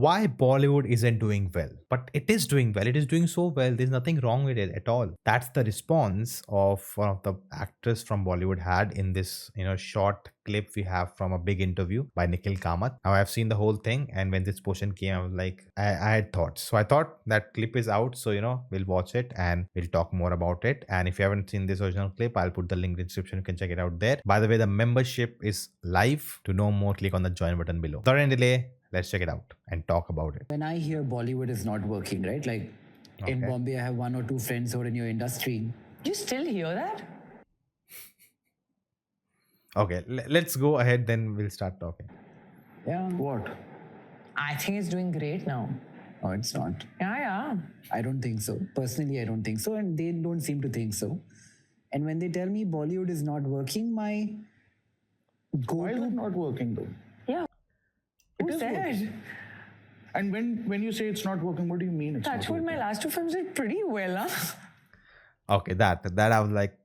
why Bollywood isn't doing well. But it is doing well. It is doing so well. There's nothing wrong with it at all. That's the response of one of the actors from Bollywood had in this, short clip we have from a big interview by Nikhil Kamath. Now I've seen the whole thing, and when this portion came, I was like, I had thoughts. So I thought that clip is out. So we'll watch it and we'll talk more about it. And if you haven't seen this original clip, I'll put the link in the description. You can check it out there. By the way, the membership is live. To know more, click on the join button below. Without any delay, let's check it out and talk about it. When I hear Bollywood is not working, right? Like in Bombay, I have one or two friends who are in your industry. You still hear that? Okay, let's go ahead, then we'll start talking. Yeah. What? I think it's doing great now. Oh, it's not. Yeah. I don't think so. Personally, I don't think so. And they don't seem to think so. And when they tell me Bollywood is not working, my Why is it not working though? Yeah. It Who is said? working. And when you say it's not working, what do you mean it's not Touchwood, working? my last two films did pretty well, huh? Okay, that I was like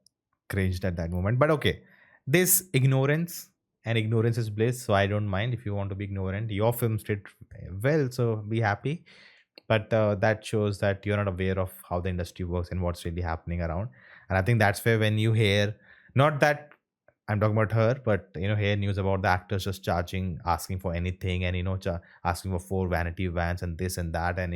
cringed at that moment. But okay, this ignorance, and ignorance is bliss. So I don't mind if you want to be ignorant. Your films did well, so be happy. But that shows that you're not aware of how the industry works and what's really happening around. And I think that's where when you hear, not that I'm talking about her, but hear news about the actors just asking for anything, and asking for 4 vanity vans and this and that, and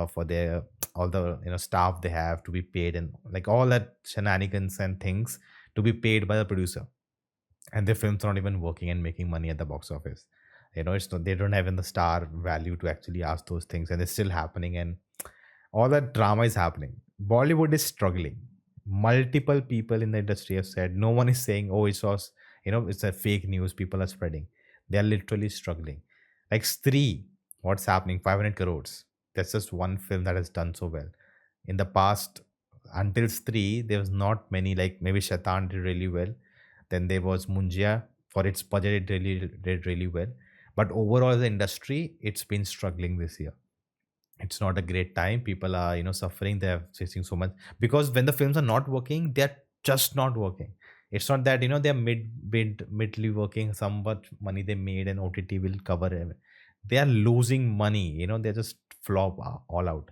for their all the staff they have to be paid, and like all that shenanigans and things to be paid by the producer, and their film's not even working and making money at the box office. It's not, they don't have in the star value to actually ask those things, and it's still happening, and all that drama is happening. Bollywood is struggling. Multiple people in the industry have said, no one is saying, oh, it's us, it's a fake news people are spreading. They are literally struggling. Like Stree, what's happening? 500 crores. That's just one film that has done so well. In the past, until Stree, there was not many, like maybe Shaitan did really well. Then there was Munjia. For its budget, it really did really well. But overall, the industry, it's been struggling this year. It's not a great time. People are suffering. They're facing so much because when the films are not working, they're just not working. It's not that they're midly working. Some what money they made and OTT will cover it. They are losing money. They're just flop all out.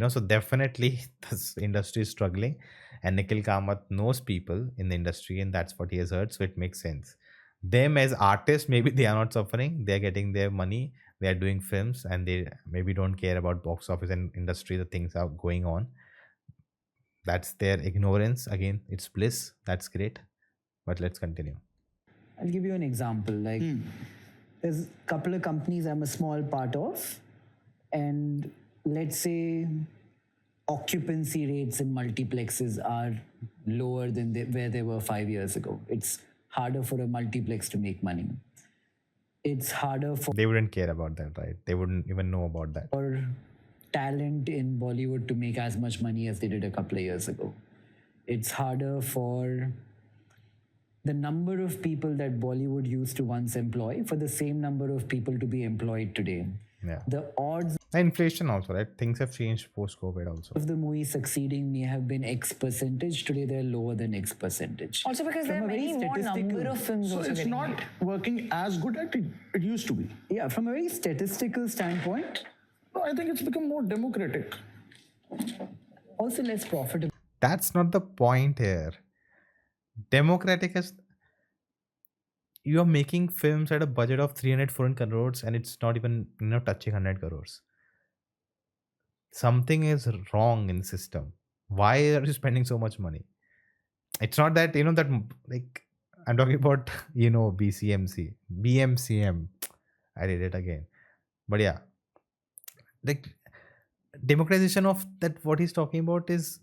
So definitely this industry is struggling, and Nikhil Kamath knows people in the industry, and that's what he has heard. So it makes sense. Them as artists, maybe they are not suffering. They're getting their money, they are doing films, and they maybe don't care about box office and industry, the things are going on. That's their ignorance. Again, it's bliss. That's great. But let's continue. I'll give you an example. Like there's a couple of companies I'm a small part of, and let's say occupancy rates in multiplexes are lower than where they were 5 years ago. It's harder for a multiplex to make money. It's harder for... They wouldn't care about that, right? They wouldn't even know about that. ...for talent in Bollywood to make as much money as they did a couple of years ago. It's harder for the number of people that Bollywood used to once employ for the same number of people to be employed today. Yeah. The odds inflation also, right? Things have changed post-COVID also. of the movie succeeding may have been X percentage. Today they're lower than X percentage. Also because there are many more number of films So also it's getting not made. working as good as it used to be. Yeah, from a very statistical standpoint, No, I think it's become more democratic. also less profitable. That's not the point here. Democratic is, you are making films at a budget of 300-400 crores, and it's not even touching 100 crores. Something is wrong in the system. Why are you spending so much money? It's not that that, like, I'm talking about BCMC, BMCM. I did it again. But yeah, like, democratization of that, what he's talking about is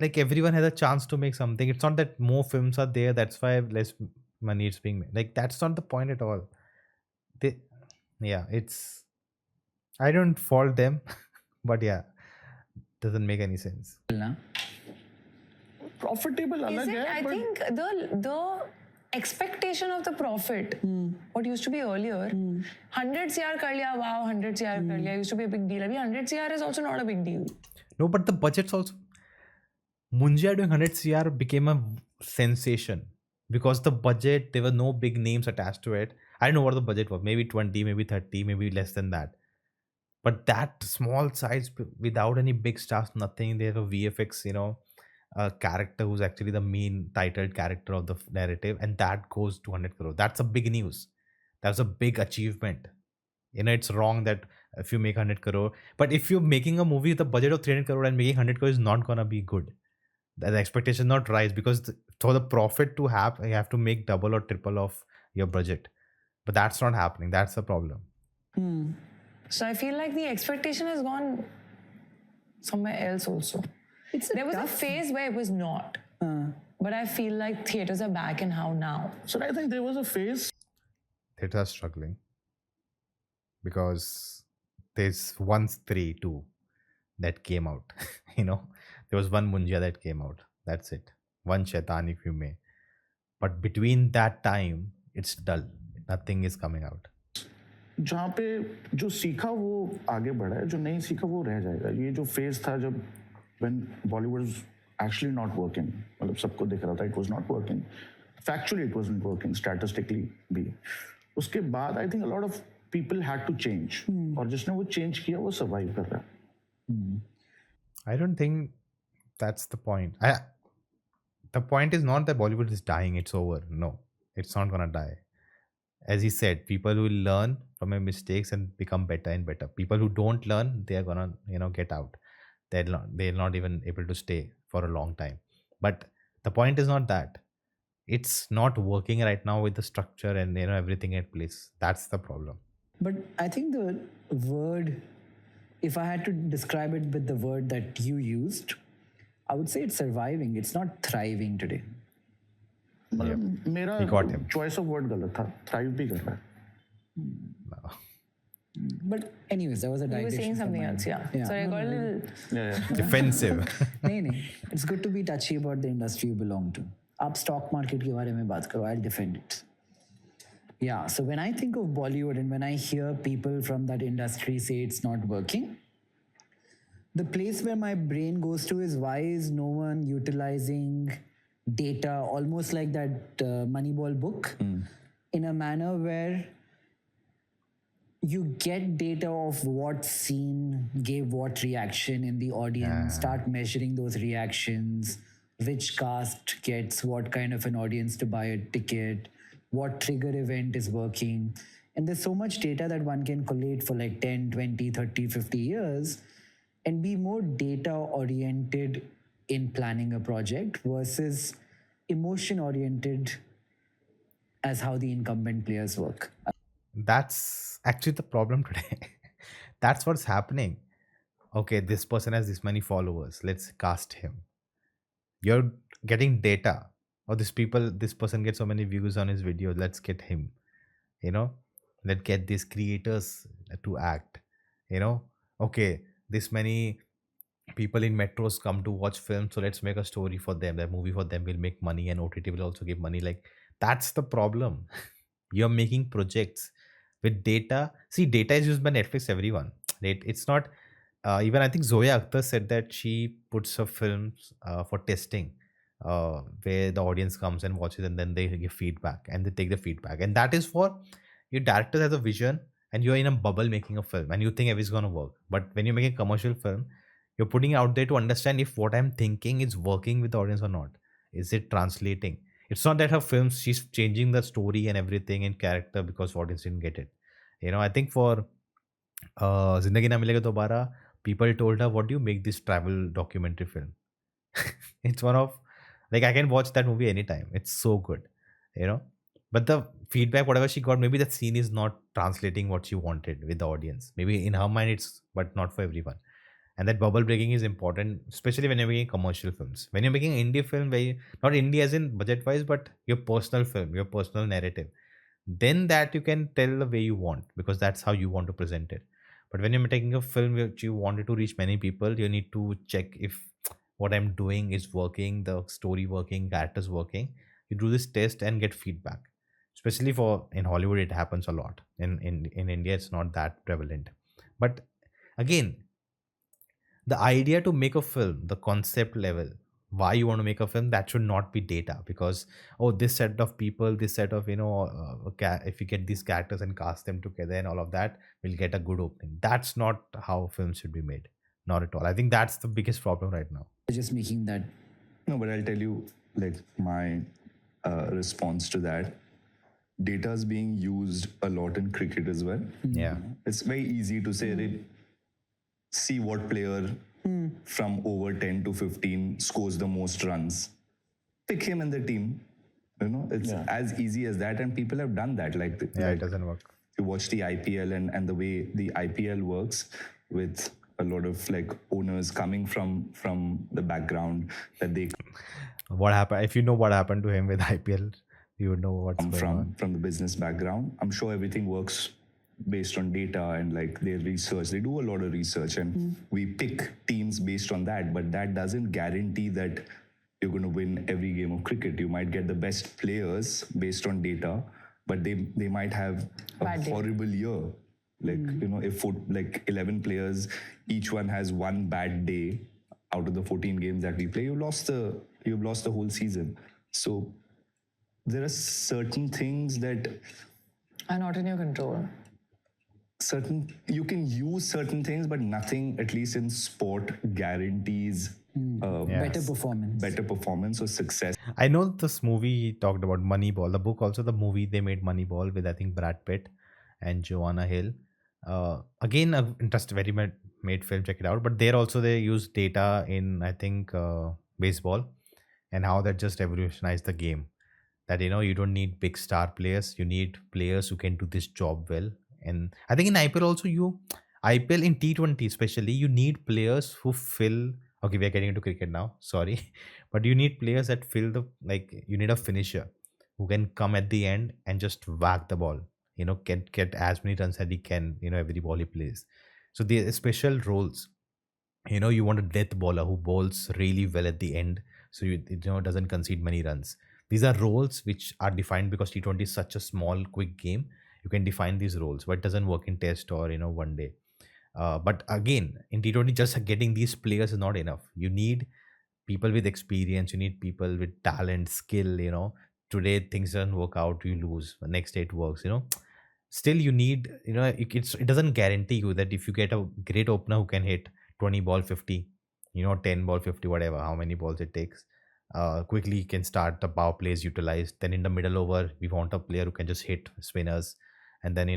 like everyone has a chance to make something. It's not that more films are there, that's why less money is being made. Like, that's not the point at all. It's, I don't fault them. But yeah, doesn't make any sense. Profitable Is alag it? hai, I but think the expectation of the profit, what used to be earlier, 100 CR kar liya, wow, 100 CR kar liya, used to be a big deal. Abhi 100 CR is also not a big deal. No, but the budgets also. Munjia doing 100 CR became a sensation because the budget, there were no big names attached to it. I don't know what the budget was. Maybe 20, maybe 30, maybe less than that. But that small size without any big stars, nothing. They have a VFX, a character who's actually the main titled character of the narrative, and that goes 200 crore. That's a big news. That's a big achievement. It's wrong that if you make 100 crore, but if you're making a movie with a budget of 300 crore and making 100 crore is not gonna be good. The expectation not rise because for the profit to have, you have to make double or triple of your budget. But that's not happening. That's the problem. So I feel like the expectation has gone somewhere else also. There was a phase where it was not. But I feel like theaters are back in how now. So I think there was a phase. Theaters are struggling because there's one Stree 2 that came out. There was one Munja that came out. That's it. One Shaitan, if you may. But between that time, it's dull. Nothing is coming out. जहाँ पे जो सीखा वो आगे बढ़ा है, जो नहीं सीखा वो रह जाएगा. ये जो फेज था जब when Bollywood was actually not working, मतलब सबको दिख रहा था it was not working. Factually it wasn't working, statistically भी. उसके बाद I think a lot of people had to change. और जिसने वो change किया वो survive कर रहा है. I don't think that's the point. The point is not that Bollywood is dying, it's over. No, it's not gonna die. As he said, people will learn from their mistakes and become better and better. People who don't learn, they are gonna, get out. They're not even able to stay for a long time. But the point is not that. It's not working right now with the structure and everything at place. That's the problem. But I think the word, if I had to describe it with the word that you used, I would say it's surviving. It's not thriving today. मतलब मेरा He got him. choice of word गलत था. Thrive भी कर रहा है. No. But anyways, that was a You were digression saying from something my else, end. yeah. Sorry, I got a little... Yeah. Defensive. नहीं, it's good to be touchy about the industry you belong to. आप stock market के बारे में बात करो, I'll defend it. Yeah, so when I think of Bollywood and when I hear people from that industry say it's not working, the place where my brain goes to is why is no one utilizing data almost like that Moneyball book in a manner where you get data of what scene gave what reaction in the audience, start measuring those reactions, which cast gets what kind of an audience to buy a ticket, what trigger event is working. And there's so much data that one can collate for like 10, 20, 30, 50 years and be more data oriented in planning a project versus emotion oriented as how the incumbent players work. That's actually the problem today. That's what's happening. Okay, this person has this many followers. Let's cast him. You're getting data. Or this person gets so many views on his video. Let's get him. Let's get these creators to act. Okay, this many people in metros come to watch films, so let's make a story for them. That movie for them will make money, and OTT will also give money. Like, that's the problem. You're making projects with data. See, data is used by Netflix, everyone. It's not even I think Zoya Akhtar said that she puts her films for testing, where the audience comes and watches and then they give feedback and they take the feedback. And that is for your director has a vision and you're in a bubble making a film and you think everything's going to work. But when you're making a commercial film, you're putting it out there to understand if what I'm thinking is working with the audience or not. Is it translating? It's not that her films, she's changing the story and everything in character because audience didn't get it. I think for Zindagi Na Milega Dobara, people told her, what do you make this travel documentary film? It's one of, like, I can watch that movie anytime. It's so good, But the feedback, whatever she got, maybe that scene is not translating what she wanted with the audience. Maybe in her mind it's, but not for everyone. And that bubble breaking is important, especially when you're making commercial films. When you're making indie film, where not indie as in budget wise, but your personal film, your personal narrative, then that you can tell the way you want because that's how you want to present it. But when you're taking a film which you wanted to reach many people, you need to check if what I'm doing is working, the story working, characters working. You do this test and get feedback. Especially for in Hollywood, it happens a lot. In India, it's not that prevalent. But again, the idea to make a film, the concept level, why you want to make a film, that should not be data, because oh, this set of people, this set of if you get these characters and cast them together and all of that, we'll get a good opening. That's not how films should be made. Not at all. I think that's the biggest problem right now. Just making that. No, but I'll tell you, like, my response to that. Data is being used a lot in cricket as well. Yeah. It's very easy to say, see what player from over 10 to 15 scores the most runs. Pick him in the team. It's as easy as that. And people have done that. It doesn't work. You watch the IPL and the way the IPL works with a lot of owners coming from the background that they What happened? If you know what happened to him with IPL, you would know what's come going on. from the business background. I'm sure everything works based on data and their research. They do a lot of research and we pick teams based on that, but that doesn't guarantee that you're going to win every game of cricket. You might get the best players based on data, but they might have a Bad day. horrible year. If 11 players, each one has one bad day out of the 14 games that we play, you've lost the whole season. So there are certain things that Are not in your control. you can use certain things, but nothing, at least in sport, guarantees better performance or success. I know this movie talked about Moneyball, the book, also the movie they made Moneyball with, I think, Brad Pitt and Joanna Hill. Again, a very made film, check it out. But there also they use data in, I think, baseball, and how that just revolutionized the game. That you don't need big star players, you need players who can do this job well. And I think in IPL also, IPL in T20 especially, you need players who fill. Okay, we are getting into cricket now. Sorry, but you need players that fill you need a finisher who can come at the end and just whack the ball. Can get as many runs as he can. Every ball he plays. So the special roles. You want a death bowler who bowls really well at the end, so doesn't concede many runs. These are roles which are defined because T20 is such a small, quick game. You can define these roles, but it doesn't work in test or one day. But again, in T20, just getting these players is not enough. You need people with experience. You need people with talent, skill. Today things don't work out, you lose. The next day it works. Still you need. It doesn't guarantee you that if you get a great opener who can hit 20 ball 50, 10 ball 50, whatever, how many balls it takes. Quickly can start the power plays utilized. Then in the middle over, we want a player who can just hit spinners, and then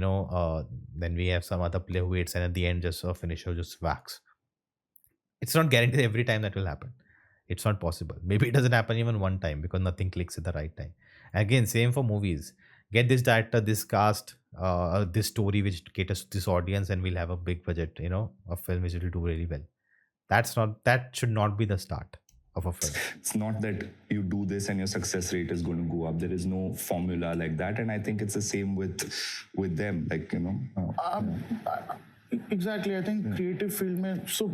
then we have some other player who hits, and at the end just a finisher just whacks. It's not guaranteed every time that will happen. It's not possible. Maybe it doesn't happen even one time because nothing clicks at the right time. Again, same for movies. Get this director, this cast, this story which caters to this audience, and we'll have a big budget. A film which will do really well. That should not be the start of a film. It's not that you do this and your success rate is going to go up. There is no formula like that, and I think it's the same with them. Exactly. I think creative field में so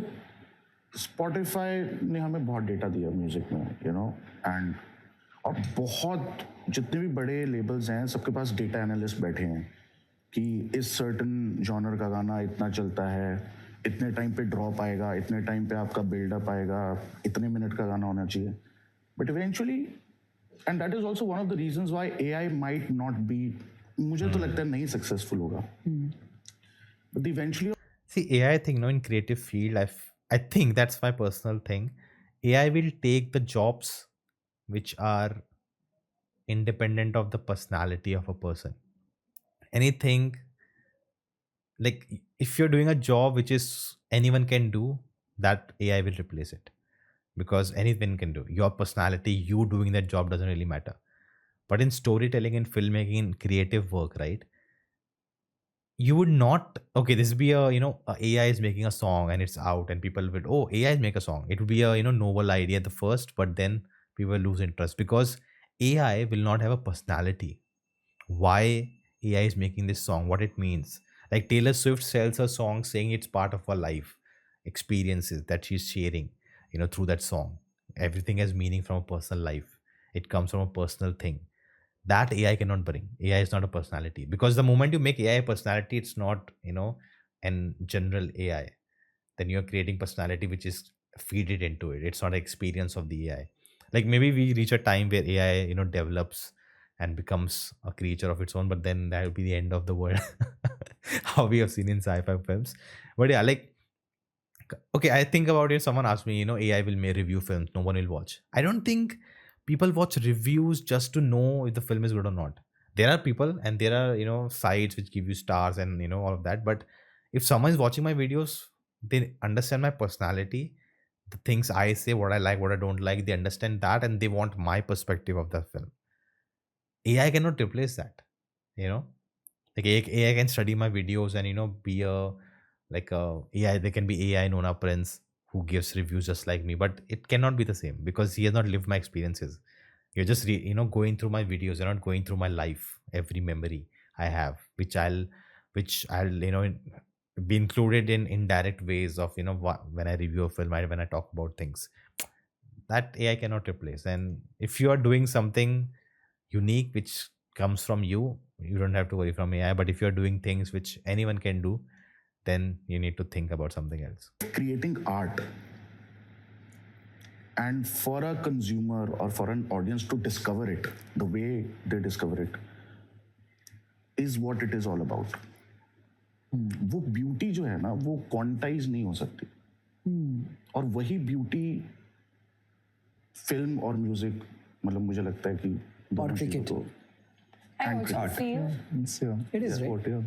Spotify ने हमें बहुत data दिया music में, and और बहुत जितने भी बड़े लेबल्स हैं सबके पास डेटा एनालिस्ट बैठे हैं कि इस सर्टन जॉनर का गाना इतना चलता है, इतने टाइम पे ड्रॉप आएगा, इतने टाइम पे आपका बिल्डअप आएगा, इतने मिनट का गाना होना चाहिए. But eventually, and that is also one of the reasons why AI might not be, मुझे तो लगता है नहीं सक्सेसफुल होगा. But eventually See, AI thing, in creative field, I think that's my personal thing. AI will take the jobs which are independent of the personality of a person. Anything like if you're doing a job which is anyone can do, that AI will replace it, because anyone can do. Your personality, you doing that job doesn't really matter. But in storytelling, in filmmaking, in creative work, right? You would not, okay, this would be a AI is making a song and it's out and people would, oh, AI is make a song. It would be a novel idea at the first, but then people lose interest because AI will not have a personality. Why AI is making this song, what it means. Like Taylor Swift sells her song saying it's part of her life experiences that she's sharing, through that song. Everything has meaning from a personal life. It comes from a personal thing. That AI cannot bring. AI is not a personality, because the moment you make AI a personality, it's not, an general AI. Then you're creating personality which is feed it into it. It's not an experience of the AI. Like maybe we reach a time where AI, develops and becomes a creature of its own, but then that will be the end of the world, how we have seen in sci-fi films. But yeah, like okay, I think about it. Someone asked me, AI will may review films, no one will watch. I don't think people watch reviews just to know if the film is good or not. There are people and there are, sites which give you stars and, all of that. But if someone is watching my videos, they understand my personality, the things I say, what I like, what I don't like, they understand that and they want my perspective of the film. AI cannot replace that, you know like AI can study my videos and be a like a AI. There can be AI Nona Prince who gives reviews just like me, but it cannot be the same because he has not lived my experiences. You're just going through my videos. You're not going through my life, every memory I have, which I'll be included in indirect ways of when I review a film, when I talk about things that AI cannot replace. And if you are doing something unique which comes from you, you don't have to worry from AI. But if you're doing things which anyone can do, then you need to think about something else. Creating art, and for a consumer or for an audience to discover it the way they discover it is what it is all about. वो beauty जो है ना वो quantize नहीं हो सकती, और वही ब्यूटी फिल्म और म्यूजिक मतलब मुझे लगता है कि दोनों चीजों को I also feel It is right.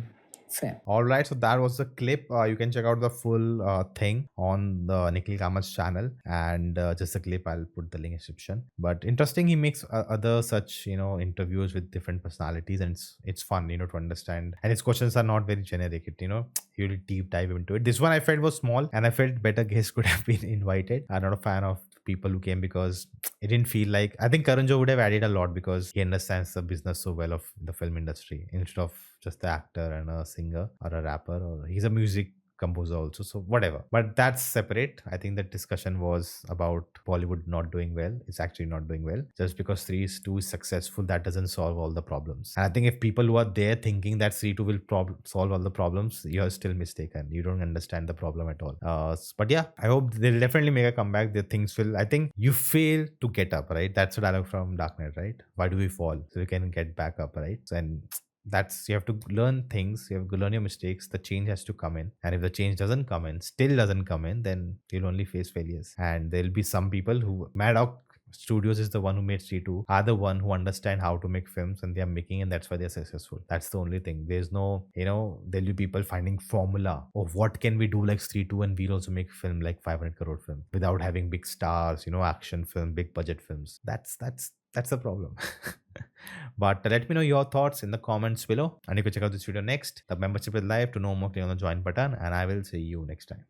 Fair. All right, so that was the clip. You can check out the full thing on the Nikhil Kamat's channel, and just the clip I'll put the link in description. But interesting, he makes other such interviews with different personalities, and it's fun to understand. And his questions are not very generic. He'll deep dive into it. This one I felt was small, and I felt better guests could have been invited. I'm not a fan of people who came because it didn't feel like. I think Karan Joe would have added a lot because he understands the business so well of the film industry instead of just the actor and a singer or a rapper, or he's a music composer also, so whatever. But that's separate. I think the discussion was about Bollywood not doing well. It's actually not doing well. Just because 3:2 is successful, that doesn't solve all the problems. And I think if people who are there thinking that 3:2 will solve all the problems, you're still mistaken. You don't understand the problem at all. But yeah, I hope they'll definitely make a comeback. The things will, I think you fail to get up, right? That's a dialogue from Dark Knight, right? Why do we fall? So we can get back up, right? And that's, you have to learn things, you have to learn your mistakes. The change has to come in, and if the change still doesn't come in, then you'll only face failures. And there'll be some people who, Maddox Studios is the one who made 3:2, are the one who understand how to make films, and they are making, and that's why they're successful. That's the only thing. There's no, there'll be people finding formula of what can we do like 3:2, and we'll also make film like 500 crore film without having big stars, action film, big budget films. That's the problem. But let me know your thoughts in the comments below, and you can check out this video next. The membership is live. To know more, click on the join button, and I will see you next time.